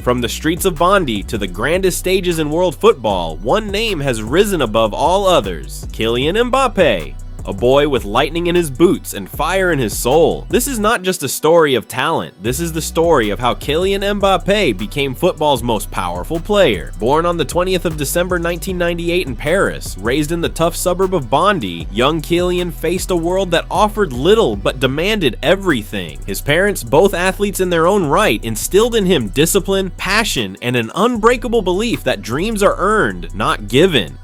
From the streets of Bondy to the grandest stages in world football, one name has risen above all others: Kylian Mbappé. A boy with lightning in his boots and fire in his soul. This is not just a story of talent, this is the story of how Kylian Mbappé became football's most powerful player. Born on the 20th of December 1998 in Paris, raised in the tough suburb of Bondy, young Kylian faced a world that offered little but demanded everything. His parents, both athletes in their own right, instilled in him discipline, passion, and an unbreakable belief that dreams are earned, not given.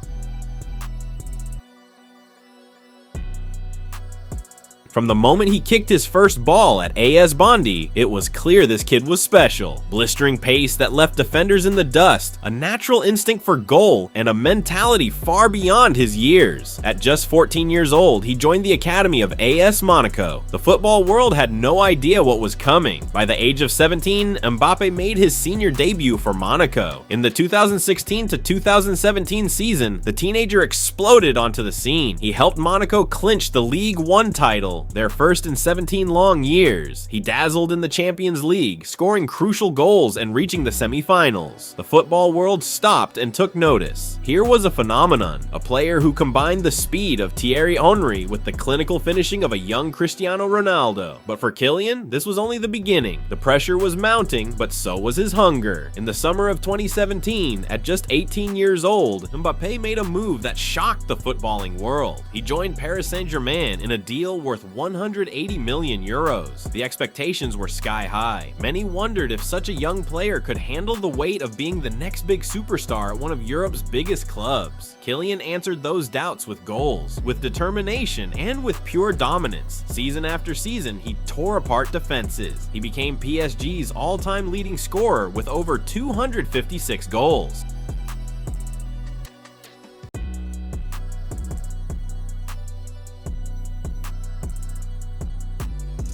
From the moment he kicked his first ball at AS Bondy, it was clear this kid was special. Blistering pace that left defenders in the dust, a natural instinct for goal, and a mentality far beyond his years. At just 14 years old, he joined the academy of AS Monaco. The football world had no idea what was coming. By the age of 17, Mbappe made his senior debut for Monaco. In the 2016 to 2017 season, the teenager exploded onto the scene. He helped Monaco clinch the Ligue 1 title, their first in 17 long years. He dazzled in the Champions League, scoring crucial goals and reaching the semi-finals. The football world stopped and took notice. Here was a phenomenon, a player who combined the speed of Thierry Henry with the clinical finishing of a young Cristiano Ronaldo. But for Kylian, this was only the beginning. The pressure was mounting, but so was his hunger. In the summer of 2017, at just 18 years old, Mbappé made a move that shocked the footballing world. He joined Paris Saint-Germain in a deal worth 180 million euros. The expectations were sky high. Many wondered if such a young player could handle the weight of being the next big superstar at one of Europe's biggest clubs. Kylian answered those doubts with goals, with determination, and with pure dominance. Season after season, he tore apart defenses. He became PSG's all-time leading scorer with over 256 goals.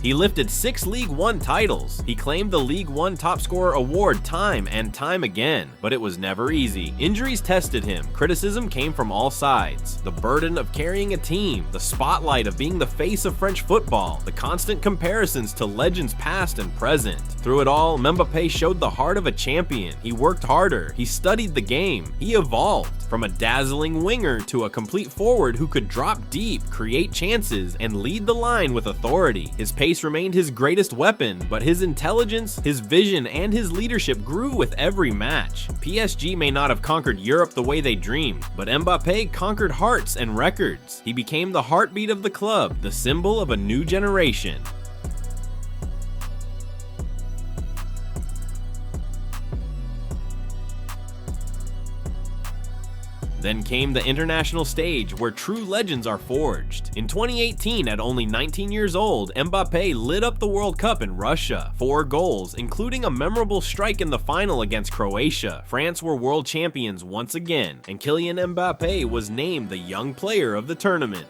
He lifted 6 Ligue 1 titles. He claimed the Ligue 1 top scorer award time and time again, but it was never easy. Injuries tested him, criticism came from all sides. The burden of carrying a team, the spotlight of being the face of French football, the constant comparisons to legends past and present. Through it all, Mbappé showed the heart of a champion. He worked harder, he studied the game, he evolved. From a dazzling winger to a complete forward who could drop deep, create chances, and lead the line with authority. His pace remained his greatest weapon, but his intelligence, his vision, and his leadership grew with every match. PSG may not have conquered Europe the way they dreamed, but Mbappé conquered hearts and records. He became the heartbeat of the club, the symbol of a new generation. Then came the international stage where true legends are forged. In 2018, at only 19 years old, Mbappé lit up the World Cup in Russia. 4 goals, including a memorable strike in the final against Croatia. France were world champions once again, and Kylian Mbappé was named the young player of the tournament.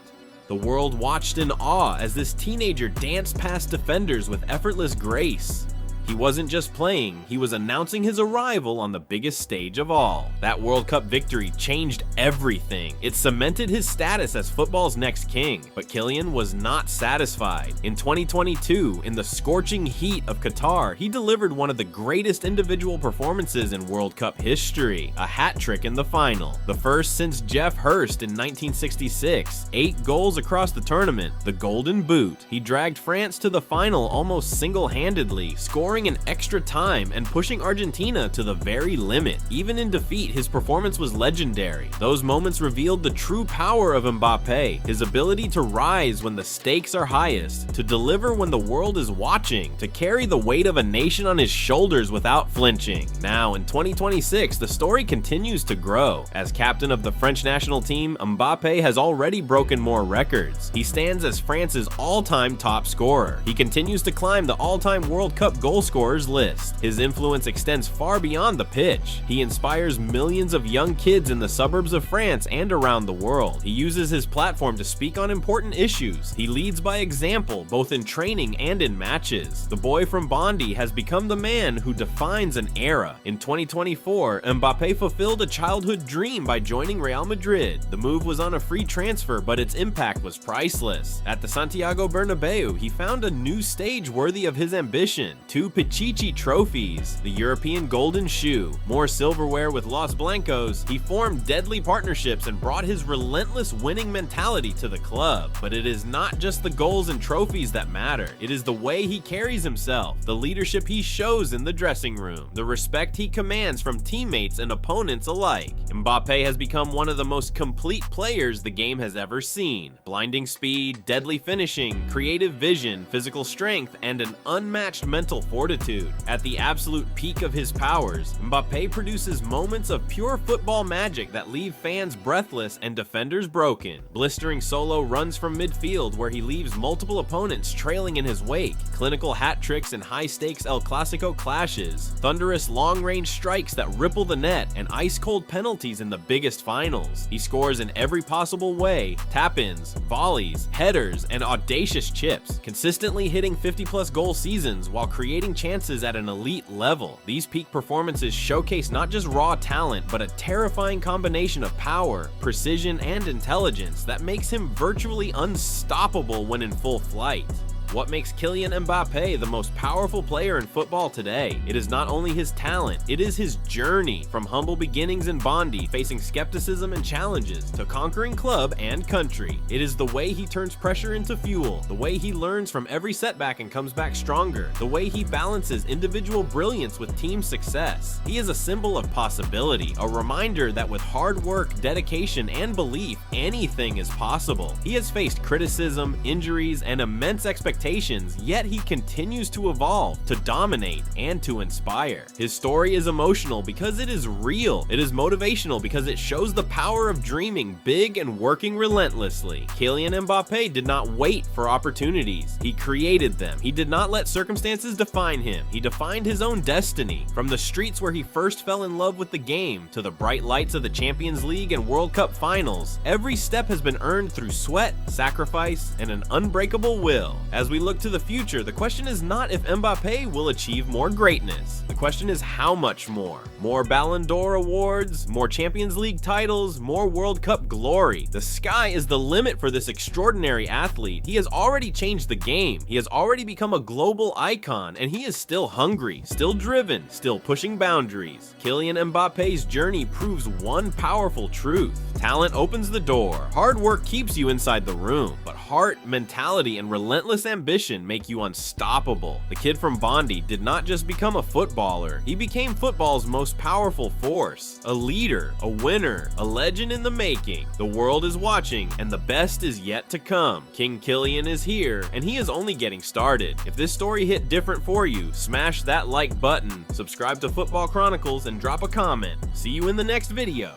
The world watched in awe as this teenager danced past defenders with effortless grace. He wasn't just playing, he was announcing his arrival on the biggest stage of all. That World Cup victory changed everything. It cemented his status as football's next king. But Kylian was not satisfied. In 2022, in the scorching heat of Qatar, he delivered one of the greatest individual performances in World Cup history, a hat trick in the final. The first since Jeff Hurst in 1966, 8 goals across the tournament, the Golden Boot. He dragged France to the final almost single-handedly, scoring in extra time and pushing Argentina to the very limit. Even in defeat, his performance was legendary. Those moments revealed the true power of Mbappé, his ability to rise when the stakes are highest, to deliver when the world is watching, to carry the weight of a nation on his shoulders without flinching. Now, in 2026, the story continues to grow. As captain of the French national team, Mbappé has already broken more records. He stands as France's all-time top scorer. He continues to climb the all-time World Cup goal scorers list. His influence extends far beyond the pitch. He inspires millions of young kids in the suburbs of France and around the world. He uses his platform to speak on important issues. He leads by example, both in training and in matches. The boy from Bondy has become the man who defines an era. In 2024, Mbappé fulfilled a childhood dream by joining Real Madrid. The move was on a free transfer, but its impact was priceless. At the Santiago Bernabeu, he found a new stage worthy of his ambition. 2 Pichichi trophies, the European Golden Shoe, more silverware with Los Blancos. He formed deadly partnerships and brought his relentless winning mentality to the club. But it is not just the goals and trophies that matter. It is the way he carries himself, the leadership he shows in the dressing room, the respect he commands from teammates and opponents alike. Mbappe has become one of the most complete players the game has ever seen. Blinding speed, deadly finishing, creative vision, physical strength, and an unmatched mental fortitude. At the absolute peak of his powers, Mbappe produces moments of pure football magic that leave fans breathless and defenders broken. Blistering solo runs from midfield where he leaves multiple opponents trailing in his wake. Clinical hat tricks and high-stakes El Clasico clashes. Thunderous long-range strikes that ripple the net and ice-cold penalties in the biggest finals. He scores in every possible way: tap-ins, volleys, headers, and audacious chips, consistently hitting 50-plus goal seasons while creating chances at an elite level. These peak performances showcase not just raw talent, but a terrifying combination of power, precision, and intelligence that makes him virtually unstoppable when in full flight. What makes Kylian Mbappé the most powerful player in football today? It is not only his talent, it is his journey. From humble beginnings in Bondy, facing skepticism and challenges, to conquering club and country. It is the way he turns pressure into fuel, the way he learns from every setback and comes back stronger, the way he balances individual brilliance with team success. He is a symbol of possibility, a reminder that with hard work, dedication, and belief, anything is possible. He has faced criticism, injuries, and immense expectations, yet he continues to evolve, to dominate, and to inspire. His story is emotional because it is real. It is motivational because it shows the power of dreaming big and working relentlessly. Kylian Mbappé did not wait for opportunities. He created them. He did not let circumstances define him. He defined his own destiny. From the streets where he first fell in love with the game, to the bright lights of the Champions League and World Cup finals, every step has been earned through sweat, sacrifice, and an unbreakable will. As we look to the future, the question is not if Mbappé will achieve more greatness. The question is how much more. More Ballon d'Or awards, more Champions League titles, more World Cup glory. The sky is the limit for this extraordinary athlete. He has already changed the game. He has already become a global icon, and he is still hungry, still driven, still pushing boundaries. Kylian Mbappe's journey proves one powerful truth. Talent opens the door. Hard work keeps you inside the room, but heart, mentality, and relentless ambition make you unstoppable. The kid from Bondy did not just become a footballer, he became football's most powerful force. A leader, a winner, a legend in the making. The world is watching, and the best is yet to come. King Kylian is here, and he is only getting started. If this story hit different for you, smash that like button, subscribe to Football Chronicles, and drop a comment. See you in the next video.